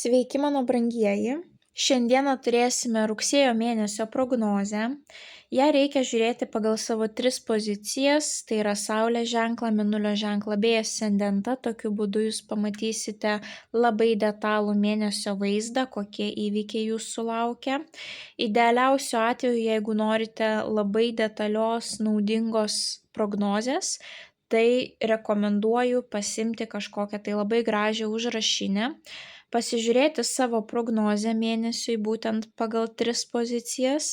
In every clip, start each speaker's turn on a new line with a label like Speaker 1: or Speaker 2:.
Speaker 1: Sveiki, mano brangieji. Šiandieną turėsime rugsėjo mėnesio prognozę. Ją reikia žiūrėti pagal savo 3 pozicijas, tai yra Saulės ženklą, Mėnulio ženklą bei ascendentą. Tokiu būdu jūs pamatysite labai detalų mėnesio vaizdą, kokie įvykiai jūsų laukia. Idealiausiu atveju, jeigu norite labai detalios, naudingos prognozės, tai rekomenduoju pasiimti kažkokią tai labai gražią užrašinę, pasižiūrėti savo prognozę mėnesiui būtent pagal 3 pozicijas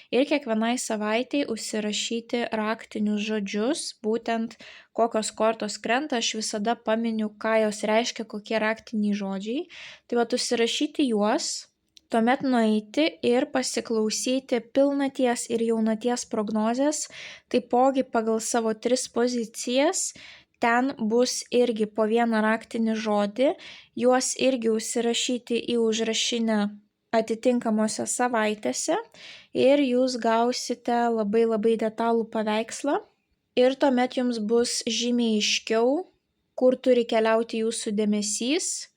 Speaker 1: ir kiekvienai savaitei užsirašyti raktinius žodžius, būtent kokios kortos krenta, aš visada paminiu, ką jos reiškia, kokie raktiniai žodžiai. Tai vat užsirašyti juos, tuomet nueiti ir pasiklausyti pilnaties ir jaunaties prognozės, taipogi pagal savo 3 pozicijas. Ten bus irgi po vieną raktinį žodį, juos irgi užsirašyti į užrašinę atitinkamose savaitėse ir jūs gausite labai detalų paveikslą ir tuomet jums bus žymiai aiškiau, kur turi keliauti jūsų dėmesys,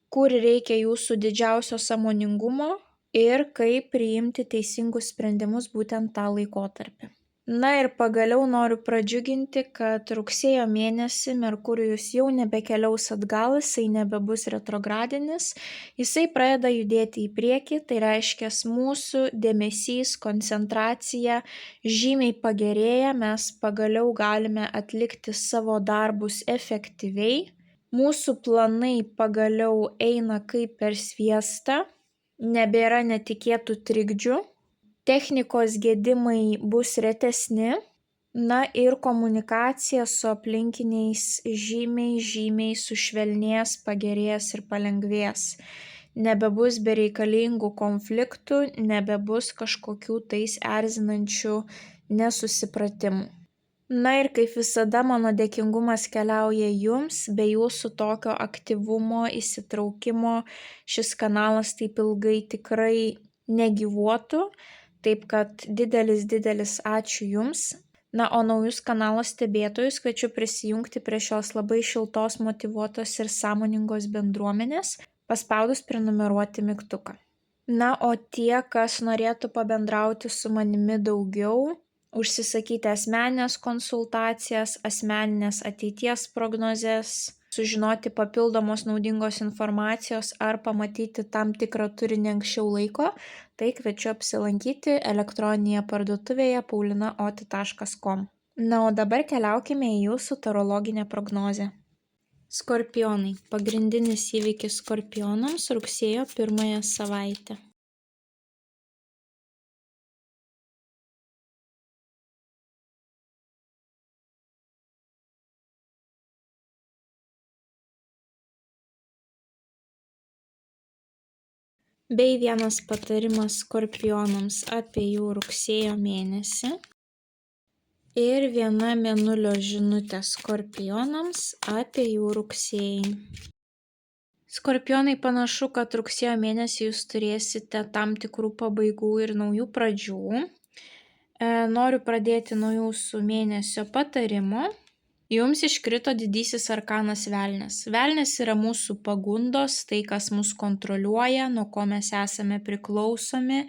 Speaker 1: kur reikia jūsų didžiausio sąmoningumo ir kaip priimti teisingus sprendimus būtent tą laikotarpį. Na ir pagaliau noriu pradžiuginti, kad rugsėjo mėnesį Merkurijus jau nebekeliaus atgal, jisai nebebus retrogradinis, jisai pradeda judėti į priekį, tai reiškia mūsų dėmesys, koncentracija žymiai pagerėja, mes pagaliau galime atlikti savo darbus efektyviai, mūsų planai pagaliau eina kaip per sviestą, nebėra netikėtų trikdžių. Technikos gedimai bus retesni, na ir komunikacija su aplinkiniais žymiai sušvelnės, pagerės ir palengvės. Nebebus bereikalingų konfliktų, nebebus kažkokių tais erzinančių nesusipratimų. Na ir kaip visada mano dėkingumas keliauja jums, be jūsų tokio aktyvumo, įsitraukimo šis kanalas taip ilgai tikrai negyvuotų. Taip kad didelis ačiū Jums. Na, o naujus kanalo stebėtojus kviečiu prisijungti prie šios labai šiltos, motyvuotos ir sąmoningos bendruomenės, paspaudus prenumeruoti mygtuką. Na, o tie, kas norėtų pabendrauti su manimi daugiau, užsisakyti asmeninės konsultacijas, asmeninės ateities prognozes, sužinoti papildomos naudingos informacijos ar pamatyti tam tikrą turinį anksčiau laiko, tai kviečiu apsilankyti elektroninėje parduotuvėje paulinaoti.com. Na, o dabar keliaukime į jūsų tarologinę prognozę. Skorpionai. Pagrindinis įvykis skorpionams rugsėjo 1 savaitę. Bei vienas patarimas skorpionams apie jų rugsėjo mėnesį. Ir viena mėnulio žinutė skorpionams apie jų rugsėjį. Skorpionai, panašu, kad rugsėjo mėnesį jūs turėsite tam tikrų pabaigų ir naujų pradžių. Noriu pradėti nuo jūsų mėnesio patarimo. Jums iškrito didysis arkanas velnias. Velnias yra mūsų pagundos, tai kas mus kontroliuoja, nuo ko mes esame priklausomi.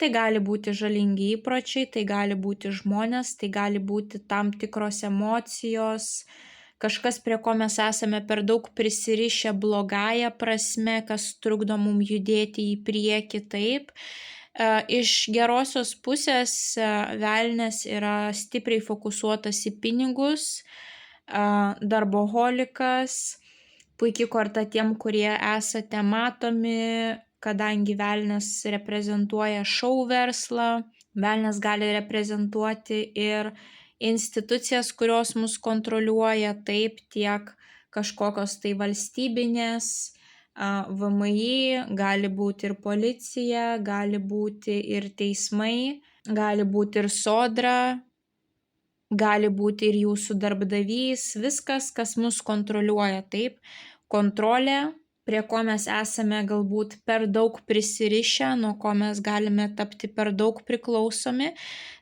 Speaker 1: Tai gali būti žalingi įpročiai, tai gali būti žmonės, tai gali būti tam tikros emocijos, kažkas, prie ko mes esame per daug prisirišę blogąja prasme, kas trukdo mums judėti į priekį taip. Iš gerosios pusės velnias yra stipriai fokusuotas į pinigus, darboholikas, puikiai korta tiem, kurie esate matomi, kadangi velnias reprezentuoja šou verslą, velnias gali reprezentuoti ir institucijas, kurios mus kontroliuoja, taip tiek kažkokios tai valstybinės, VMI, gali būti ir policija, gali būti ir teismai, gali būti ir sodra, gali būti ir jūsų darbdavys, viskas, kas mus kontroliuoja, taip, kontrolė, prie ko mes esame galbūt per daug prisirišę, nuo ko mes galime tapti per daug priklausomi.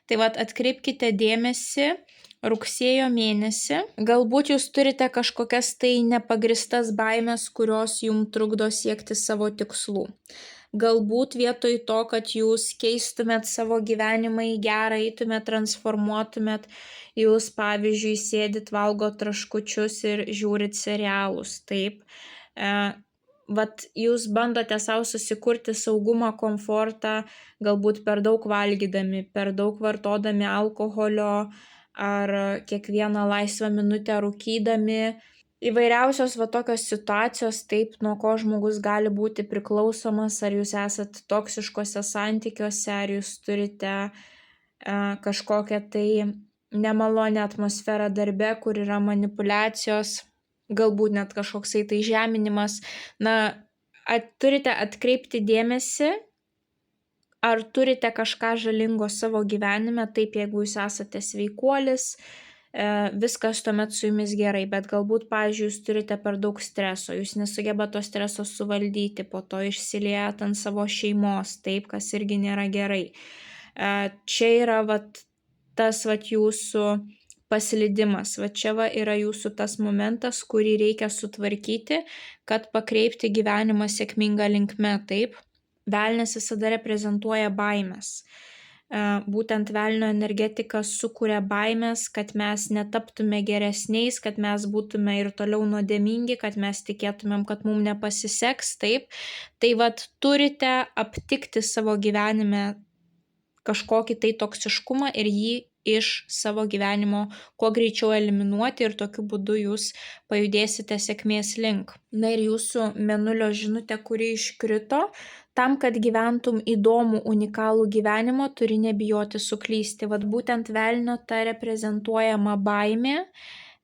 Speaker 1: Tai vat atkreipkite dėmesį, rugsėjo mėnesį. Galbūt jūs turite kažkokias tai nepagristas baimės, kurios jums trukdo siekti savo tikslų. Galbūt vietoj to, kad jūs keistumėt savo gyvenimą į gerą, eitumėt, transformuotumėt, jūs, pavyzdžiui, sėdit, valgot traškučius ir žiūrit serialus. Taip. Vat jūs bandote savo susikurti saugumą, komfortą, galbūt per daug valgydami, per daug vartodami alkoholio ar kiekvieną laisvą minutę rūkydami. Įvairiausios va tokios situacijos, taip, nuo ko žmogus gali būti priklausomas, ar jūs esat toksiškose santykiuose, ar jūs turite kažkokią tai nemalonę atmosferą darbe, kur yra manipulacijos, galbūt net kažkoksai tai žeminimas. Na, turite atkreipti dėmesį, ar turite kažką žalingo savo gyvenime. Taip, jeigu jūs esate sveikuolis, viskas tuomet su jumis gerai, bet galbūt, pavyzdžiui, jūs turite per daug streso, jūs nesugebate to streso suvaldyti, po to išsiliejat ant savo šeimos, taip, kas irgi nėra gerai. Čia yra tas jūsų paslydimas, čia yra jūsų tas momentas, kurį reikia sutvarkyti, kad pakreipti gyvenimą sėkmingą linkme, taip. Velnias visada reprezentuoja baimės. Būtent velnio energetika sukuria baimės, kad mes netaptume geresniais, kad mes būtume ir toliau nuodėmingi, kad mes tikėtumėm, kad mums nepasiseks, taip. Tai turite aptikti savo gyvenime kažkokį tai toksiškumą ir jį iš savo gyvenimo kuo greičiau eliminuoti ir tokiu būdu jūs pajudėsite sėkmės link. Na ir jūsų mėnulio žinutė, kuri iškrito, tam, kad gyventum įdomų, unikalų gyvenimą, turi nebijoti suklysti. Būtent velnio ta reprezentuojama baimė,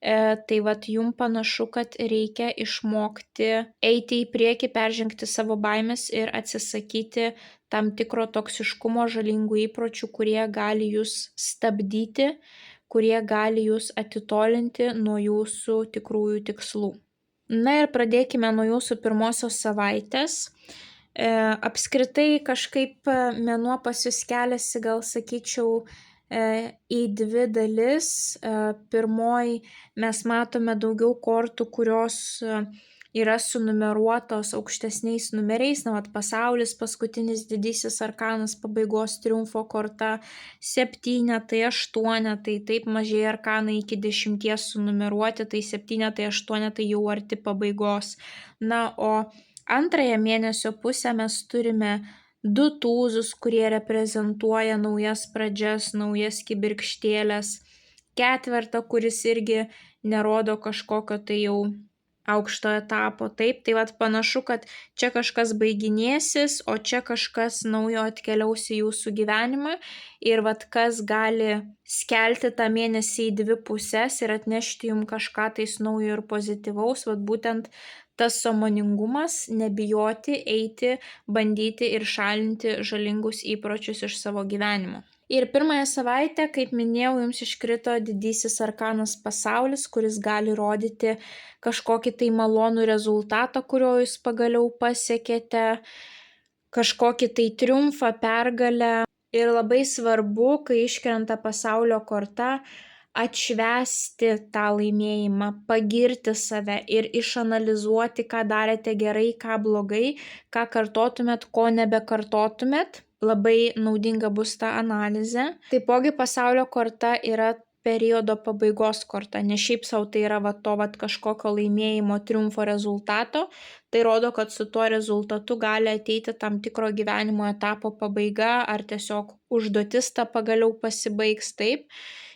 Speaker 1: tai jums panašu, kad reikia išmokti eiti į priekį, peržengti savo baimės ir atsisakyti tam tikro toksiškumo, žalingų įpročių, kurie gali jūs stabdyti, kurie gali jūs atitolinti nuo jūsų tikrųjų tikslų. Na ir pradėkime nuo jūsų pirmosios savaitės. Apskritai kažkaip mėnuo pas jūs keliasi, gal sakyčiau, į dvi dalis. Pirmoji mes matome daugiau kortų, kurios yra sunumeruotos aukštesniais numeriais. Pasaulis, paskutinis didysis arkanas, pabaigos triumfo korta, 7, 8, taip mažieji arkanai iki 10 sunumeruoti, tai 7, 8 jau arti pabaigos. Na, o antrąją mėnesio pusę mes turime 2 tūzus, kurie reprezentuoja naujas pradžias, naujas kibirkštėlės, 4, kuris irgi nerodo kažkokio tai jau aukšto etapo, taip, tai panašu, kad čia kažkas baiginėsis, o čia kažkas naujo atkeliaus į jūsų gyvenimą ir kas gali skelti tą mėnesį į 2 puses ir atnešti jums kažką tais naujo ir pozityvaus, būtent tas sąmoningumas, nebijoti, eiti, bandyti ir šalinti žalingus įpročius iš savo gyvenimo. Ir pirmąją savaitę, kaip minėjau, jums iškrito didysis arkanas pasaulis, kuris gali rodyti kažkokį tai malonų rezultatą, kurio jūs pagaliau pasiekėte, kažkokį tai triumfą, pergalę. Ir labai svarbu, kai iškrenta pasaulio korta, atšvęsti tą laimėjimą, pagirti save ir išanalizuoti, ką darėte gerai, ką blogai, ką kartotumėt, ko nebekartotumėt. Labai naudinga bus ta analizė. Taipogi pasaulio korta yra periodo pabaigos korta, ne šiaip savo tai yra kažkokio laimėjimo, triumfo rezultato. Tai rodo, kad su tuo rezultatu gali ateiti tam tikro gyvenimo etapo pabaiga ar tiesiog užduotis ta pagaliau pasibaigs, taip.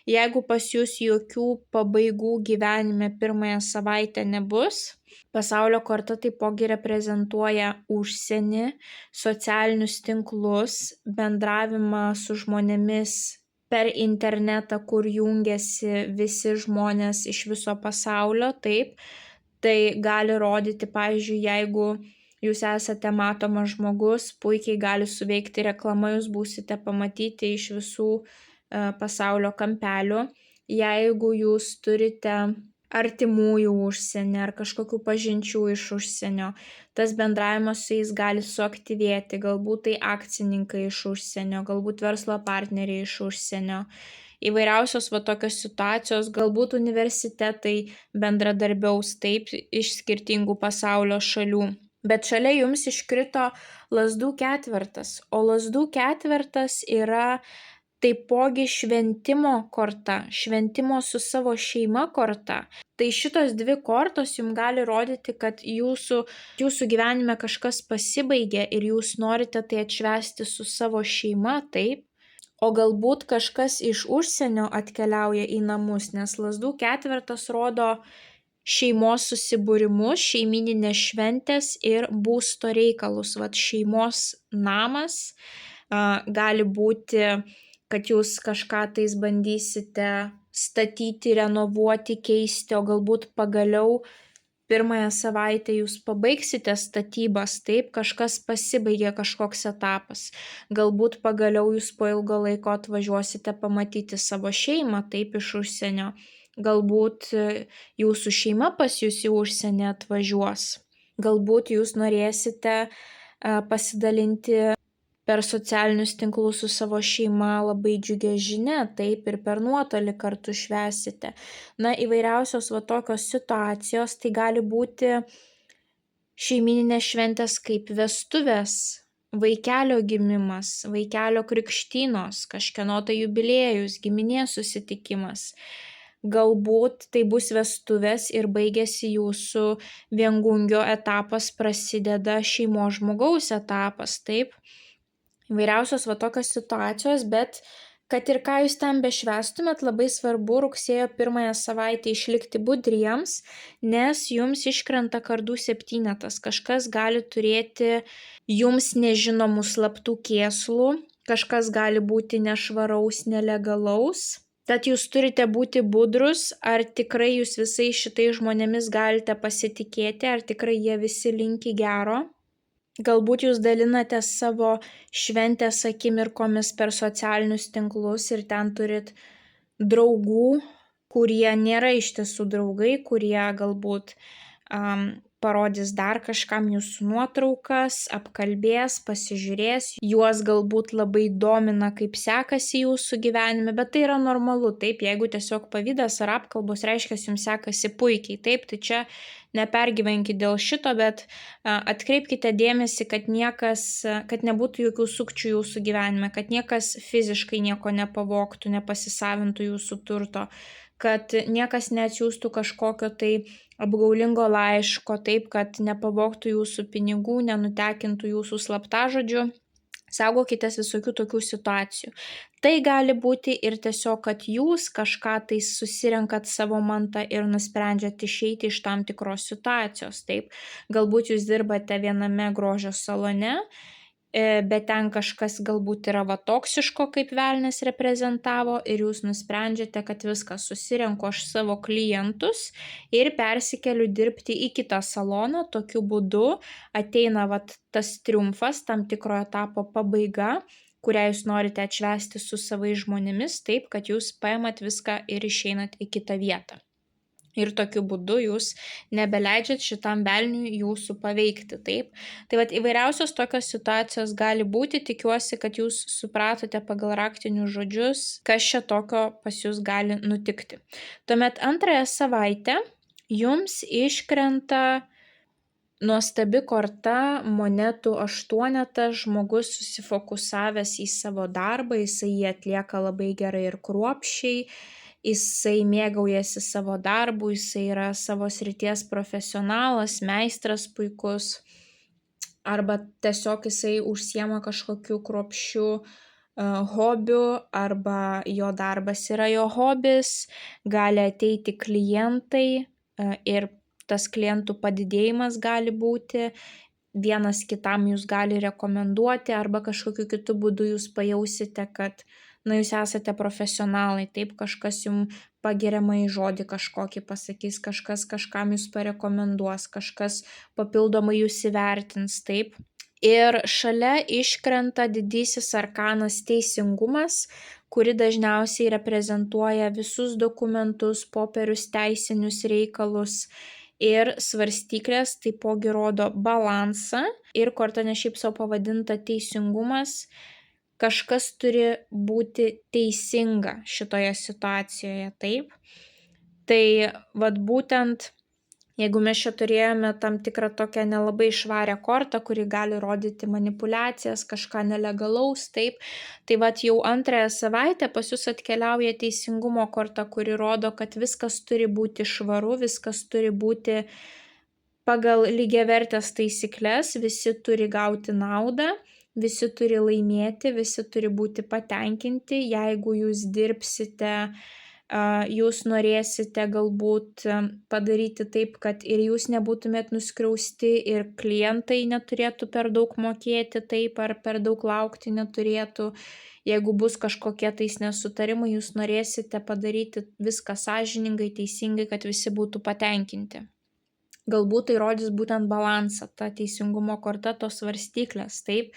Speaker 1: Jeigu pas jūs jokių pabaigų gyvenime pirmąją savaitę nebus, pasaulio korta taipogi reprezentuoja užsienį, socialinius tinklus, bendravimą su žmonėmis per internetą, kur jungiasi visi žmonės iš viso pasaulio, taip. Tai gali rodyti, pavyzdžiui, jeigu jūs esate matomas žmogus, puikiai gali suveikti reklama, jūs būsite pamatyti iš visų pasaulio kampelių. Jeigu jūs turite artimųjų užsienį ar kažkokių pažinčių iš užsienio, tas bendravimas su jais gali suaktyvėti, galbūt tai akcininkai iš užsienio, galbūt verslo partneriai iš užsienio. įvairiausios va tokios situacijos, galbūt universitetai bendradarbiaus taip iš skirtingų pasaulio šalių. Bet šalia jums iškrito lazdų ketvertas, o lazdų ketvertas yra taipogi šventimo korta, šventimo su savo šeima korta. Tai šitos dvi kortos jums gali rodyti, kad jūsų gyvenime kažkas pasibaigė ir jūs norite tai atšvęsti su savo šeima, taip? O galbūt kažkas iš užsienio atkeliauja į namus, nes lazdų ketvertas rodo šeimos susibūrimus, šeimyninės šventės ir būsto reikalus. Vat šeimos namas gali būti, kad jūs kažką tais bandysite statyti, renovuoti, keisti, o galbūt pagaliau pirmąją savaitę jūs pabaigsite statybas, taip, kažkas pasibaigė, kažkoks etapas. Galbūt pagaliau jūs po ilgo laiko atvažiuosite pamatyti savo šeimą, taip, iš užsienio. Galbūt jūsų šeima pas jūs į užsienį atvažiuos. Galbūt jūs norėsite pasidalinti per socialinius tinklus su savo šeima labai džiugia žinia, taip, ir per nuotolį kartu švęsite. Na, įvairiausios va tokios situacijos, tai gali būti šeimyninės šventės kaip vestuvės, vaikelio gimimas, vaikelio krikštynos, kažkieno tai jubiliejus, giminės susitikimas. Galbūt tai bus vestuvės ir baigėsi jūsų viengungio etapas, prasideda šeimos žmogaus etapas, taip. Įvairiausios va tokios situacijos, bet kad ir ką jūs ten bešvęstumėt, labai svarbu rugsėjo 1 savaitę išlikti budriems, nes jums iškrenta kardų 7. Kažkas gali turėti jums nežinomų slaptų kėslų, kažkas gali būti nešvaraus, nelegalaus. Tad jūs turite būti budrus, ar tikrai jūs visais šitais žmonėmis galite pasitikėti, ar tikrai jie visi linki gero. Galbūt jūs dalinate savo šventės akimirkomis per socialinius tinklus ir ten turit draugų, kurie nėra iš tiesų draugai, kurie galbūt parodys dar kažkam jūsų nuotraukas, apkalbės, pasižiūrės, juos galbūt labai domina, kaip sekasi jūsų gyvenime, bet tai yra normalu, taip, jeigu tiesiog pavydas ar apkalbos reiškia, jums sekasi puikiai, taip, tai čia nepergyvenkite dėl šito, bet atkreipkite dėmesį, kad nebūtų jokių sukčių jūsų gyvenime, kad niekas fiziškai nieko nepavogtų, nepasisavintų jūsų turto, kad niekas neatsiųstų kažkokio tai apgaulingo laiško, taip, kad nepavogtų jūsų pinigų, nenutekintų jūsų slaptažodžių. Saugokitės visokių tokių situacijų. Tai gali būti ir tiesiog, kad jūs kažką tai susirenkat savo mantą ir nusprendžiat išeiti iš tam tikros situacijos, taip. Galbūt jūs dirbate viename grožio salone, bet ten kažkas galbūt yra va toksiško, kaip velnias reprezentavo, ir jūs nusprendžiate, kad viskas, susirenku aš savo klientus ir persikeliu dirbti į kitą saloną. Tokiu būdu ateina va tas triumfas, tam tikro etapo pabaiga, kurią jūs norite atšvęsti su savais žmonėmis, taip, kad jūs paimat viską ir išeinat į kitą vietą. Ir tokiu būdu jūs nebeleidžiat šitam velniui jūsų paveikti, taip. Tai vat įvairiausios tokios situacijos gali būti, tikiuosi, kad jūs supratote pagal raktinius žodžius, kas čia tokio pas jūs gali nutikti. Tuomet 2 savaitę jums iškrenta nuostabi korta, monetų 8, žmogus susifokusavęs į savo darbą, jisai jį atlieka labai gerai ir kruopščiai. Jisai mėgaujasi savo darbu, jisai yra savo srities profesionalas, meistras puikus, arba tiesiog jisai užsiema kažkokiu kruopščiu hobiu, arba jo darbas yra jo hobis, gali ateiti klientai ir tas klientų padidėjimas gali būti, vienas kitam jūs gali rekomenduoti, arba kažkokiu kitu būdu jūs pajausite, kad jūs esate profesionalai, taip, kažkas jums pagiriamąjį žodį kažkokį pasakys, kažkas kažkam jūs parekomenduos, kažkas papildomai jūs įvertins, taip. Ir šalia iškrenta didysis arkanas teisingumas, kuri dažniausiai reprezentuoja visus dokumentus, popierius, teisinius reikalus. Ir svarstyklės taipogi rodo balansą, ir korta ne šiaip savo pavadinta teisingumas, kažkas turi būti teisinga šitoje situacijoje, taip? Tai vat būtent, jeigu mes čia turėjome tam tikrą tokią nelabai švarią kortą, kuri gali rodyti manipulacijas, kažką nelegalaus, taip, tai vat jau antrąją savaitę pas jūs atkeliauja teisingumo korta, kuri rodo, kad viskas turi būti švaru, viskas turi būti pagal lygiavertės taisyklės, visi turi gauti naudą, visi turi laimėti, visi turi būti patenkinti. Jeigu jūs dirbsite, jūs norėsite galbūt padaryti taip, kad ir jūs nebūtumėt nuskriausti, ir klientai neturėtų per daug mokėti taip, ar per daug laukti neturėtų. Jeigu bus kažkokie tais nesutarimai, jūs norėsite padaryti viską sąžiningai, teisingai, kad visi būtų patenkinti. Galbūt tai rodys būtent balansą, ta teisingumo korta, tos svarstyklės, taip,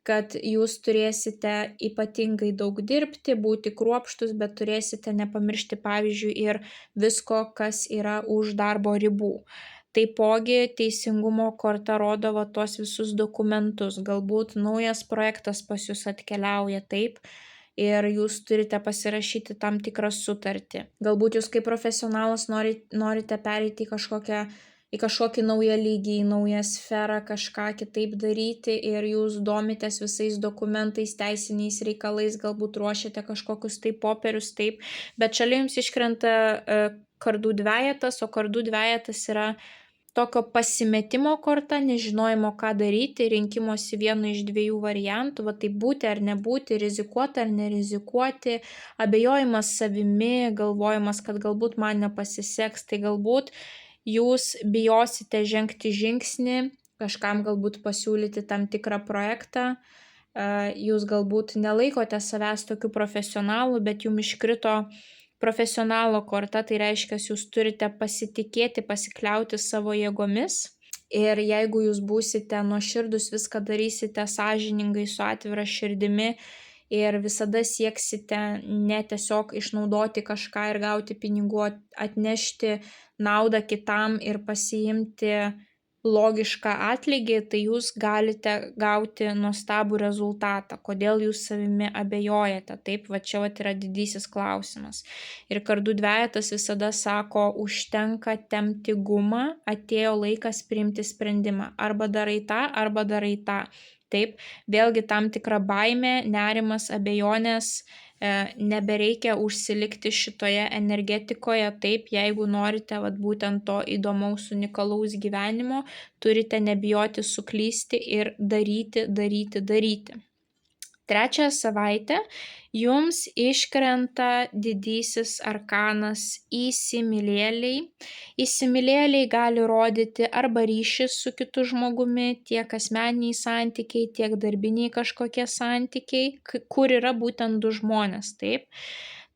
Speaker 1: kad jūs turėsite ypatingai daug dirbti, būti kruopštus, bet turėsite nepamiršti, pavyzdžiui, ir visko, kas yra už darbo ribų. Taipogi teisingumo korta rodo va tuos visus dokumentus, galbūt naujas projektas pas jūs atkeliauja, taip, ir jūs turite pasirašyti tam tikrą sutartį. Galbūt jūs kaip profesionalas norite pereiti į kažkokį naują lygį, į naują sferą, kažką kitaip daryti ir jūs domitės visais dokumentais, teisiniais reikalais, galbūt ruošiate kažkokius tai popierius, taip, bet šalia jums iškrenta kardų dvejetas, o kardų dvejetas yra tokio pasimetimo korta, nežinojimo, ką daryti, rinkimosi vieno iš dviejų variantų, va tai būti ar nebūti, rizikuoti ar nerizikuoti, abejojimas savimi, galvojimas, kad galbūt man nepasiseks, tai galbūt jūs bijosite žengti žingsnį, kažkam galbūt pasiūlyti tam tikrą projektą, jūs galbūt nelaikote savęs tokiu profesionalu, bet jums iškrito profesionalo korta, tai reiškia, jūs turite pasitikėti, pasikliauti savo jėgomis. Ir jeigu jūs būsite nuoširdus, viską darysite sąžiningai, su atvira širdimi ir visada sieksite ne tiesiog išnaudoti kažką ir gauti pinigų, atnešti naudą kitam ir pasiimti logišką atlygį, tai jūs galite gauti nuostabų rezultatą. Kodėl jūs savimi abejojate? Taip, va čia yra didysis klausimas. Ir kardų dvejetas visada sako, užtenka tempti gumą, atėjo laikas priimti sprendimą. Arba darai tą, arba darai tą. Taip, vėlgi tam tikra baimė, nerimas, abejonės, nebereikia užsilikti šitoje energetikoje, taip, jeigu norite vat būtent to įdomaus, unikalaus gyvenimo, turite nebijoti suklysti ir daryti. Trečią savaitę jums iškrenta didysis arkanas įsimylėliai. Įsimylėliai gali rodyti arba ryšį su kitu žmogumi, tiek asmeniniai santykiai, tiek darbiniai kažkokie santykiai, kur yra būtent du žmonės, taip.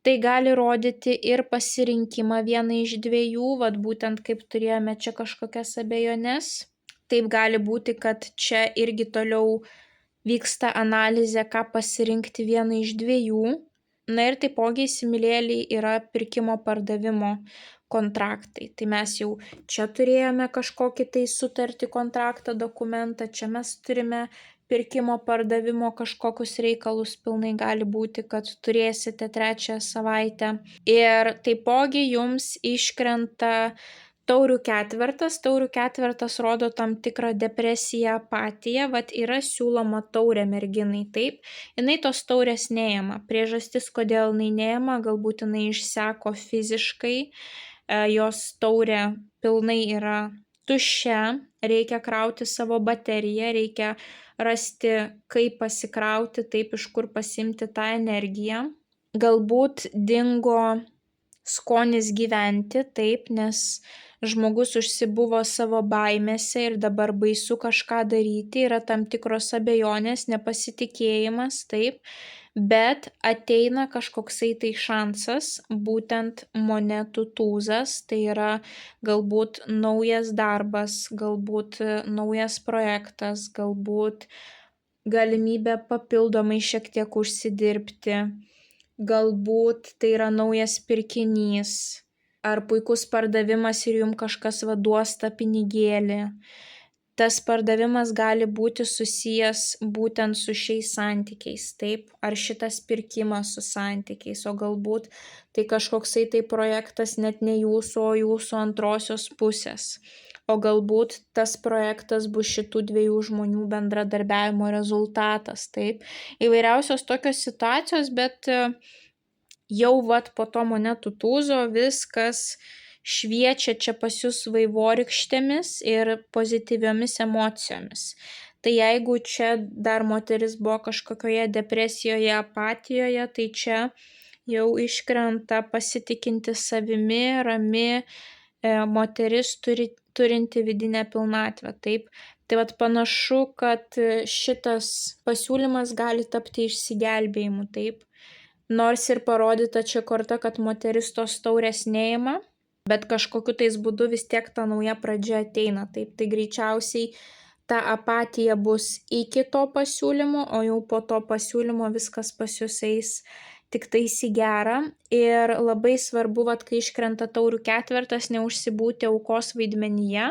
Speaker 1: Tai gali rodyti ir pasirinkimą vieną iš dviejų, vat būtent kaip turėjome čia kažkokias abejones. Taip gali būti, kad čia irgi toliau vyksta analizė, ką pasirinkti vieną iš dviejų. Na ir taipogi įsimylėliai yra pirkimo pardavimo kontraktai. Tai mes jau čia turėjome kažkokį tai sutartį, kontraktą, dokumentą, čia mes turime pirkimo pardavimo kažkokius reikalus, pilnai gali būti, kad turėsite trečią savaitę. Ir taipogi jums iškrenta taurių ketvertas rodo tam tikrą depresiją, apatiją, vat yra siūloma taurė merginai, taip, jinai tos taurės neėma. Priežastis, kodėl jinai neėma, galbūt jinai išseko fiziškai, jos taurė pilnai yra tuščia, reikia krauti savo bateriją, reikia rasti, kaip pasikrauti, taip, iš kur pasimti tą energiją. Galbūt dingo skonis gyventi, taip, nes žmogus užsibuvo savo baimėse ir dabar baisu kažką daryti, yra tam tikros abejonės, nepasitikėjimas, taip, bet ateina kažkoksai tai šansas, būtent monetų tūzas, tai yra galbūt naujas darbas, galbūt naujas projektas, galbūt galimybė papildomai šiek tiek užsidirbti, galbūt tai yra naujas pirkinys, ar puikus pardavimas ir jums kažkas duos tą pinigėlį. tas pardavimas gali būti susijęs būtent su šiais santykiais, taip, ar šitas pirkimas su santykiais, o galbūt tai kažkoksai tai projektas net ne jūsų, o jūsų antrosios pusės, o galbūt tas projektas bus šitų dviejų žmonių bendradarbiavimo rezultatas, taip, įvairiausios tokios situacijos, bet jau vat po to monetų tūzo viskas šviečia čia pas jūs vaivorykštėmis ir pozityviomis emocijomis. Tai jeigu čia dar moteris buvo kažkokioje depresijoje, apatijoje, tai čia jau iškrenta pasitikinti savimi, rami moteris turinti vidinę pilnatvę. Taip. Tai vat panašu, kad šitas pasiūlymas gali tapti išsigelbėjimu. Taip. Nors ir parodyta čia korta, kad moteris tos taurės neima, bet kažkokiu tais būdu vis tiek ta nauja pradžia ateina. Taip, tai greičiausiai ta apatija bus iki to pasiūlymo, o jau po to pasiūlymo viskas pas jūs eis tik tais į gerą. Ir labai svarbu, vat, kai iškrenta taurių ketvertas, neužsibūti aukos vaidmenyje.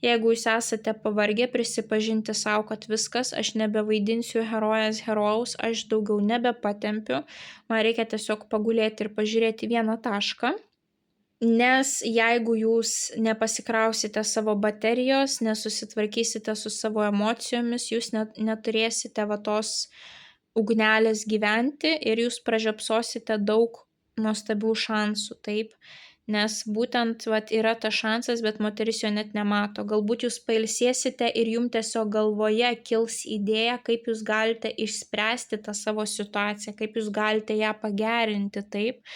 Speaker 1: Jeigu jūs esate pavargę, prisipažinti savo, kad viskas, aš nebevaidinsiu herojaus, aš daugiau nebepatempiu, man reikia tiesiog pagulėti ir pažiūrėti vieną tašką. Nes jeigu jūs nepasikrausite savo baterijos, nesusitvarkysite su savo emocijomis, jūs neturėsite va tos ugnelės gyventi ir jūs pražiopsosite daug nuostabių šansų, taip. Nes būtent vat, yra tas šansas, bet moteris jo net nemato. Galbūt jūs pailsėsite ir jums tiesiog galvoje kils idėja, kaip jūs galite išspręsti tą savo situaciją, kaip jūs galite ją pagerinti, taip.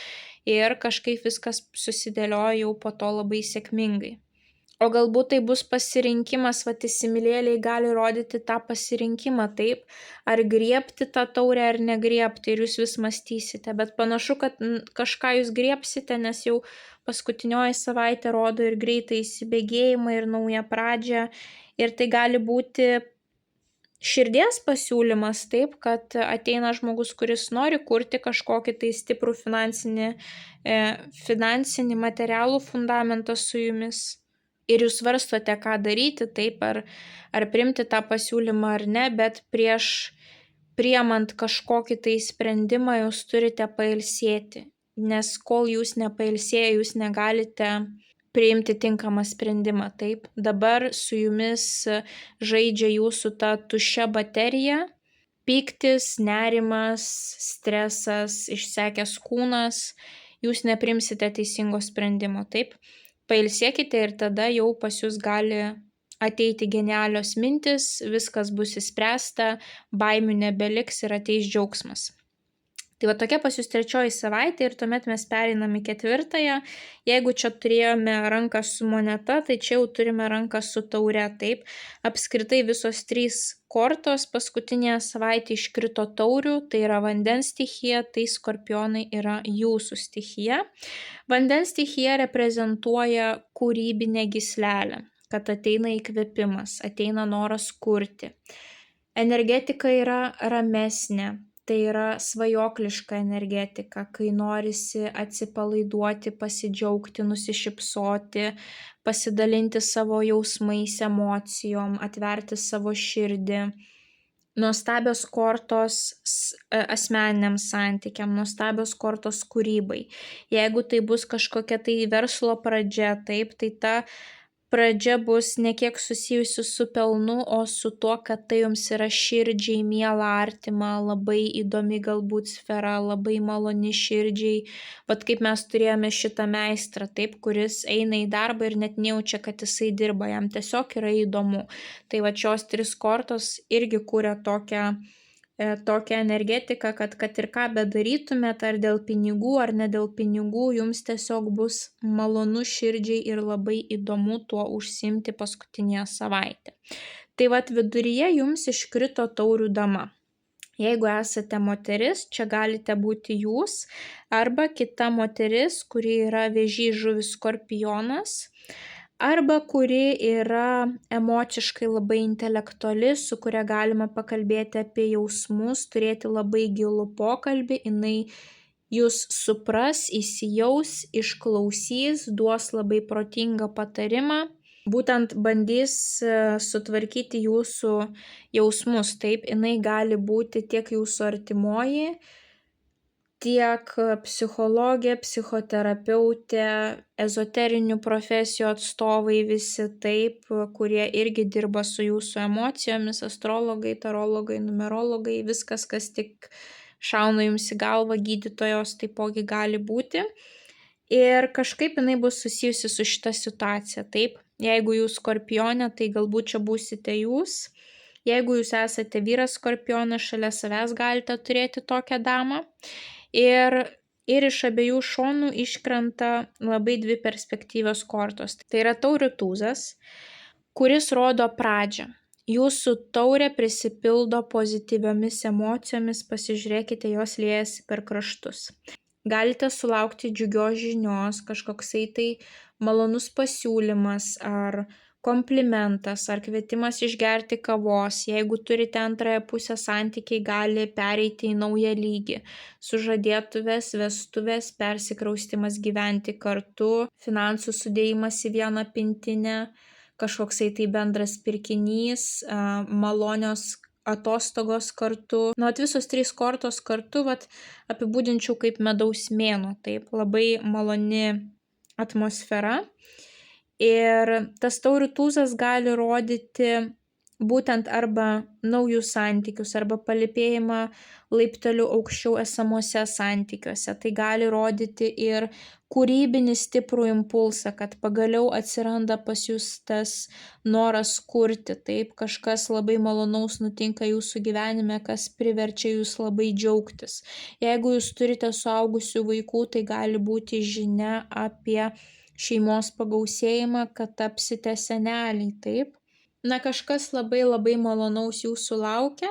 Speaker 1: Ir kažkaip viskas susidėlioja jau po to labai sėkmingai. O galbūt tai bus pasirinkimas, vat įsimylėliai gali rodyti tą pasirinkimą, taip, ar griebti tą taurę ar negriebti ir jūs vis mąstysite, bet panašu, kad kažką jūs griebsite, nes jau paskutinioji savaitė rodo ir greitą įsibėgėjimą ir naują pradžią ir tai gali būti širdies pasiūlymas, taip, kad ateina žmogus, kuris nori kurti kažkokį tai stiprų finansinį materialų fundamentą su jumis. Ir jūs svarstote, ką daryti, taip, ar priimti tą pasiūlymą ar ne, bet prieš priimant kažkokį tai sprendimą jūs turite pailsėti, nes kol jūs nepailsėję, jūs negalite priimti tinkamą sprendimą, taip. Dabar su jumis žaidžia jūsų ta tuščia baterija, pyktis, nerimas, stresas, išsekęs kūnas, jūs neprimsite teisingo sprendimo, taip. Pailsėkite ir tada jau pas jūs gali ateiti genialios mintis, viskas bus įspręsta, baimių nebeliks ir ateis džiaugsmas. Tai va tokia pas jūs trečioji savaitė ir tuomet mes pereinam į ketvirtąją. Jeigu čia turėjome ranką su moneta, tai čia jau turime ranką su taure, taip. Apskritai visos 3 kortos paskutinėje savaitėje iškrito taurių, tai yra vandens stichija, tai skorpionai yra jūsų stichija. Vandens stichija reprezentuoja kūrybinę gyslelę, kad ateina įkvėpimas, ateina noras kurti. Energetika yra ramesnė. Tai yra svajokliška energetika, kai norisi atsipalaiduoti, pasidžiaugti, nusišypsoti, pasidalinti savo jausmais, emocijom, atverti savo širdį. Nuostabios kortos asmeniniam santykiam, nuostabios kortos kūrybai. Jeigu tai bus kažkokia tai verslo pradžia, taip, tai ta pradžia bus ne kiek susijusi su pelnu, o su tuo, kad tai jums yra širdžiai miela, artima, labai įdomi galbūt sfera, labai maloni širdžiai. Vat kaip mes turėjome šitą meistrą, taip, kuris eina į darbą ir net nejaučia, kad jisai dirba, jam tiesiog yra įdomu. Tai va šios 3 kortos irgi kūrė tokią energetiką, kad ir ką bedarytumėt, ar dėl pinigų, ar ne dėl pinigų, jums tiesiog bus malonu širdžiai ir labai įdomu tuo užsiimti paskutinėje savaitę. Tai vat viduryje jums iškrito taurių dama. Jeigu esate moteris, čia galite būti jūs, arba kita moteris, kuri yra vėžys, žuvis, skorpionas, arba kuri yra emociškai labai intelektuali, su kuria galima pakalbėti apie jausmus, turėti labai gilų pokalbį, jinai jūs supras, įsijaus, išklausys, duos labai protingą patarimą. būtent bandys sutvarkyti jūsų jausmus. Taip, jinai gali būti tiek jūsų artimoji, tiek psichologė, psichoterapeutė, ezoterinių profesijų atstovai visi taip, kurie irgi dirba su jūsų emocijomis, astrologai, tarologai, numerologai, viskas, kas tik šauna jums į galvą, gydytojos taipogi gali būti. Ir kažkaip jinai bus susijusi su šita situacija, taip. Jeigu jūs skorpionė, tai galbūt čia būsite jūs. Jeigu jūs esate vyras skorpionas, šalia savęs galite turėti tokią damą. Ir iš abiejų šonų iškrenta labai dvi perspektyvios kortos. Tai yra taurių tūzas, kuris rodo pradžią. Jūsų taurė prisipildo pozityviomis emocijomis, pasižiūrėkite, jos liejasi per kraštus. Galite sulaukti džiugios žinios, kažkoksai tai malonus pasiūlymas ar komplimentas ar kvietimas išgerti kavos. Jeigu turite antrąją pusę, santykiai gali pereiti į naują lygį. Sužadėtuvės, vestuvės, persikraustimas gyventi kartu, finansų sudėjimas į vieną pintinę, kažkoksai tai bendras pirkinys, malonios atostogos kartu. Visos trys kortos kartu apibūdinčiau kaip medaus mėnuo, taip, labai maloni atmosfera. Ir tas taurių tūzas gali rodyti būtent arba naujus santykius, arba palipėjimą laipteliu aukščiau esamuose santykiuose. Tai gali rodyti ir kūrybinį stiprų impulsą, kad pagaliau atsiranda pas jūs tas noras kurti, taip, kažkas labai malonaus nutinka jūsų gyvenime, kas priverčia jūs labai džiaugtis. Jeigu jūs turite suaugusių vaikų, tai gali būti žinia apie šeimos pagausėjimą, kad tapsite seneliai, taip. Kažkas labai labai malonaus jūsų laukia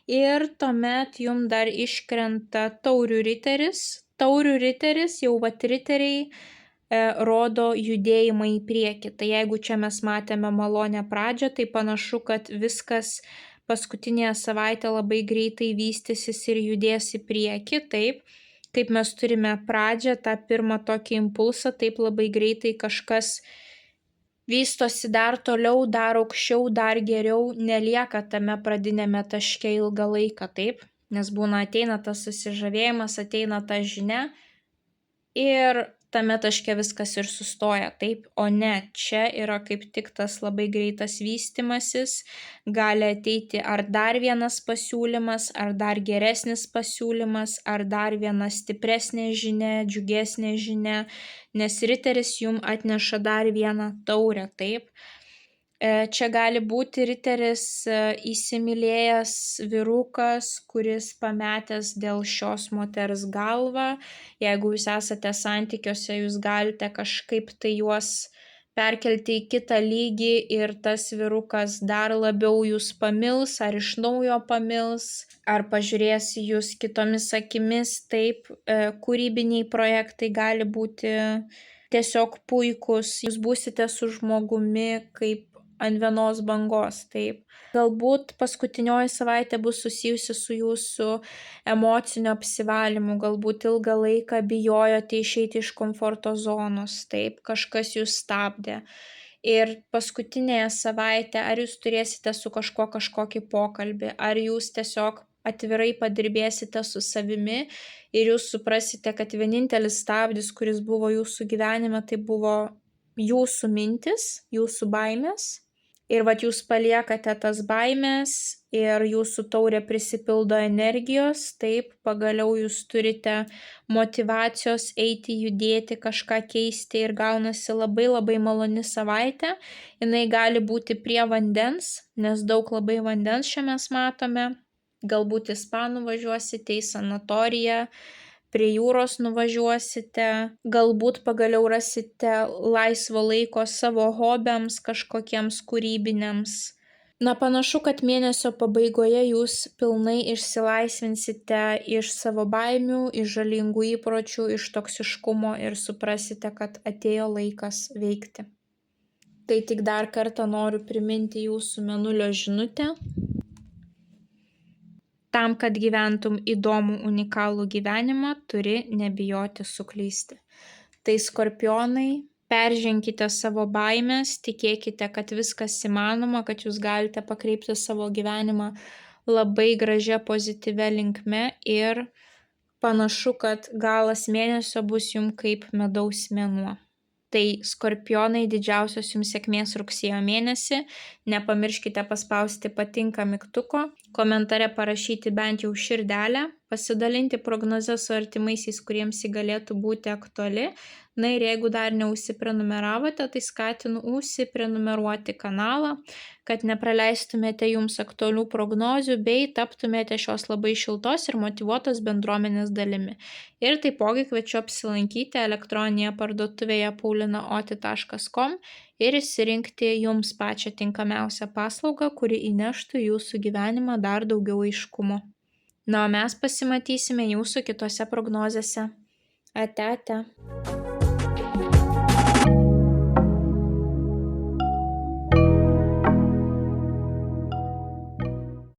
Speaker 1: ir tuomet jums dar iškrenta taurių riteris. Taurių riteris, jau riteriai rodo judėjimą į priekį. Tai jeigu čia mes matėme malonę pradžią, tai panašu, kad viskas paskutinėje savaitę labai greitai vystysis ir judės į priekį, taip. Kaip mes turime pradžią, tą pirmą tokį impulsą, taip labai greitai kažkas vystosi dar toliau, dar aukščiau, dar geriau, nelieka tame pradinėme taške ilgą laiką, taip, nes būna ateina tas susižavėjimas, ateina ta žinia ir tame taške viskas ir sustoja, taip, o ne, čia yra kaip tik tas labai greitas vystimasis, gali ateiti ar dar vienas pasiūlymas, ar dar geresnis pasiūlymas, ar dar viena stipresnė žinia, džiugesnė žinia, nes riteris jums atneša dar vieną taurę, taip. Čia gali būti riteris įsimylėjęs vyrukas, kuris pametęs dėl šios moters galvą. Jeigu jūs esate santykiuose, jūs galite kažkaip tai juos perkelti į kitą lygį ir tas vyrukas dar labiau jūs pamils, ar iš naujo pamils, ar pažiūrės jūs kitomis akimis. Taip, kūrybiniai projektai gali būti tiesiog puikus. Jūs būsite su žmogumi kaip ant vienos bangos, taip. Galbūt paskutinioji savaitė bus susijusi su jūsų emociniu apsivalymu, galbūt ilgą laiką bijojote išeiti iš komforto zonos, taip, kažkas jūs stabdė. Ir paskutinėje savaitę, ar jūs turėsite su kažkuo kažkokį pokalbį, ar jūs tiesiog atvirai padirbėsite su savimi ir jūs suprasite, kad vienintelis stabdis, kuris buvo jūsų gyvenime, tai buvo jūsų mintis, jūsų baimės. Ir jūs paliekate tas baimės ir jūsų taurė prisipildo energijos, taip, pagaliau jūs turite motyvacijos eiti, judėti, kažką keisti ir gaunasi labai labai maloni savaitė. Jinai gali būti prie vandens, nes daug labai vandens čia mes matome. Galbūt Ispanų važiuosite į sanatoriją, prie jūros nuvažiuosite, galbūt pagaliau rasite laisvo laiko savo hobiams, kažkokiems kūrybiniams. Panašu, kad mėnesio pabaigoje jūs pilnai išsilaisvinsite iš savo baimių, iš žalingų įpročių, iš toksiškumo ir suprasite, kad atėjo laikas veikti. Tai tik dar kartą noriu priminti jūsų mėnulio žinutę. Tam, kad gyventum įdomų, unikalų gyvenimą, turi nebijoti suklysti. Tai skorpionai, Perženkite savo baimes, tikėkite, kad viskas įmanoma, kad jūs galite pakreipti savo gyvenimą labai gražia pozityvia linkme ir panašu, kad galas mėnesio bus jums kaip medaus mėnuo. Tai skorpionai, didžiausios jums sėkmės rugsėjo mėnesį. Nepamirškite paspausti patinka mygtuko, komentare parašyti bent jau širdelę, pasidalinti prognozę su artimaisiais, kuriems ji galėtų būti aktuali. Na ir jeigu dar neužsiprenumeravote, tai skatinu užsiprenumeruoti kanalą, kad nepraleistumėte jums aktualių prognozių bei taptumėte šios labai šiltos ir motyvuotos bendruomenės dalimi. Ir taipogi kviečiu apsilankyti elektroninėje parduotuvėje paulinaoti.com ir išsirinkti jums pačią tinkamiausią paslaugą, kuri įneštų jūsų gyvenimą dar daugiau aiškumo. Na, o mes pasimatysime jūsų kitose prognozėse. Ate, ate.